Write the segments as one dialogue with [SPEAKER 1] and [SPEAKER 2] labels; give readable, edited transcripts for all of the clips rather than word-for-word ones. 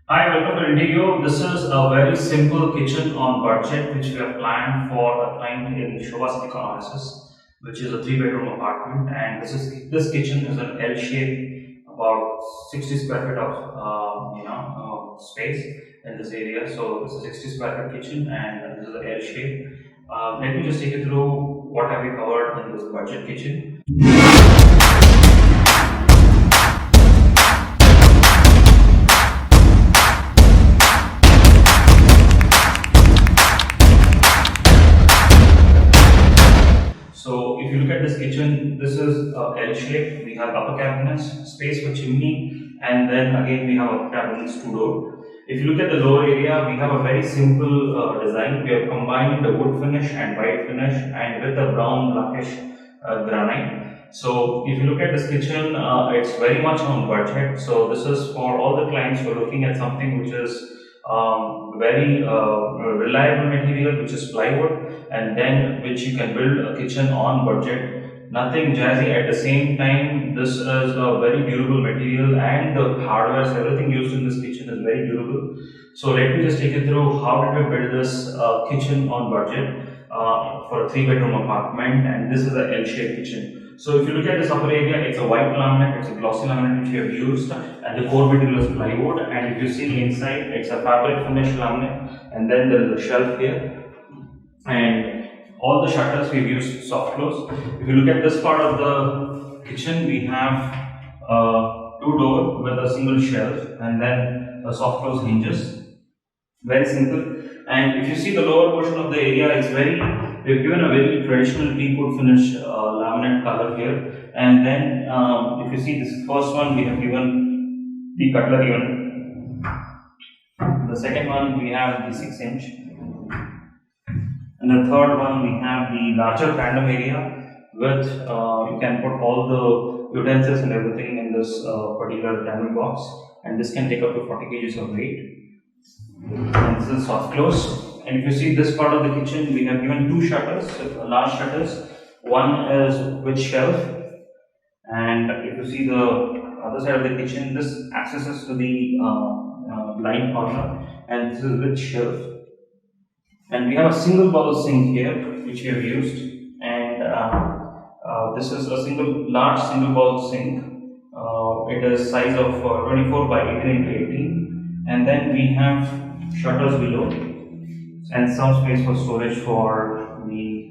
[SPEAKER 1] Hi, welcome to Indigo. This is a very simple kitchen on budget which we have planned for a client in Shobha City Analysis, which is a three-bedroom apartment. And this kitchen is an L shape, about 60 square feet of space in this area. So it's a 60 square feet kitchen, and this is an L shape. Let me just take you through what have we covered in this budget kitchen. So if you look at this kitchen, this is a L shape. We have upper cabinets, space for chimney, and then again we have upper cabinets two door. If you look at the lower area, we have a very simple design. We have combined the wood finish and white finish, and with a brown blackish granite. So if you look at this kitchen, it's very much on budget. So this is for all the clients who are looking at something which is very reliable material, which is plywood, and then which you can build a kitchen on budget. Nothing jazzy. At the same time, this is a very durable material, and the hardware, everything used in this kitchen is very durable. So let me just take you through how did we build this kitchen on budget for a three-bedroom apartment, and this is a L-shaped kitchen. So if you look at this upper area, it's a white laminate, it's a glossy laminate which we have used, and the core material is plywood. And if you see inside, it's a fabric finish laminate, and then there is a shelf here, and all the shutters we've used soft close. If you look at this part of the kitchen, we have two door with a single shelf, and then a soft close hinges. Very simple. And if you see the lower portion of the area, we've given a very traditional teakwood finish laminate color here. And then if you see this first one, we have given the cutlery unit. The second one, we have the 6-inch. And the third one, we have the larger tandem area with you can put all the utensils and everything in this particular tandem box. And this can take up to 40 kgs of weight. And this is soft close. And if you see this part of the kitchen, we have given two shutters, large shutters. One is with shelf, and if you see the other side of the kitchen, this accesses to the blind corner, and this is with shelf. And we have a single bowl sink here, which we have used, and this is a large single bowl sink. It is size of 24 by 18 into 18, and then we have shutters below and some space for storage for the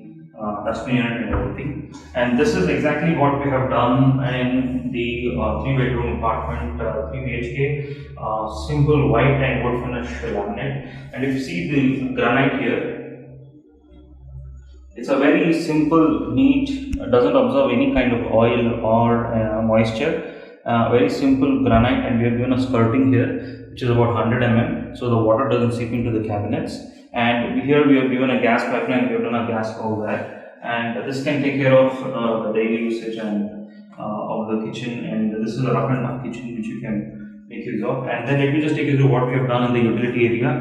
[SPEAKER 1] dustbin unit and everything. And this is exactly what we have done in the three-bedroom apartment, 3 BHK, simple white and wood finish laminate. And if you see the granite here, it's a very simple, neat, doesn't absorb any kind of oil or moisture. Very simple granite, and we have given a skirting here which is about 100 mm, so the water doesn't seep into the cabinets. And here we have given a gas pipeline, we have done a gas over there, and this can take care of the daily usage and of the kitchen. And this is a rough enough kitchen which you can make use of. And then let me just take you through what we have done in the utility area.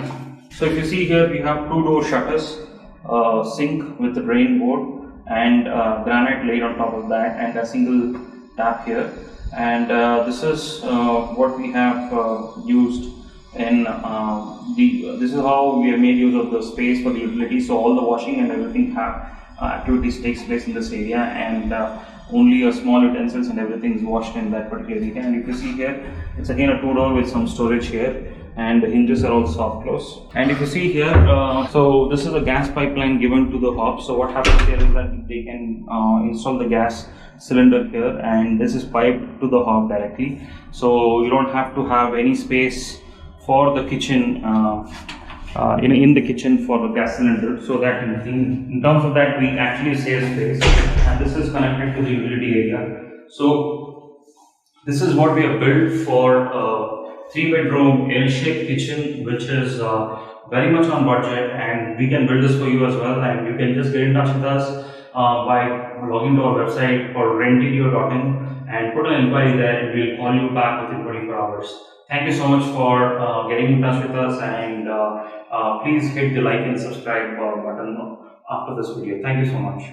[SPEAKER 1] So if you see here, we have two door shutters, sink with the drain board, and granite laid on top of that, and a single tap here. And this is what we have used in this is how we have made use of the space for the utility. So all the washing and everything activities takes place in this area, and only a small utensils and everything is washed in that particular area. And if you see here, it's again a two door with some storage here, and the hinges are all soft close. And if you see here, so this is a gas pipeline given to the hob. So what happens here is that they can install the gas cylinder here, and this is piped to the hob directly. So you don't have to have any space for the kitchen in the kitchen for the gas cylinder. So that in terms of that, we actually save space. And this is connected to the utility area. So this is what we have built for 3-bedroom L-shaped kitchen, which is very much on budget, and we can build this for you as well. And you can just get in touch with us by logging to our website or rentindio.in and put an inquiry there, and we'll call you back within 24 hours. Thank you so much for getting in touch with us, and please hit the like and subscribe button after this video. Thank you so much.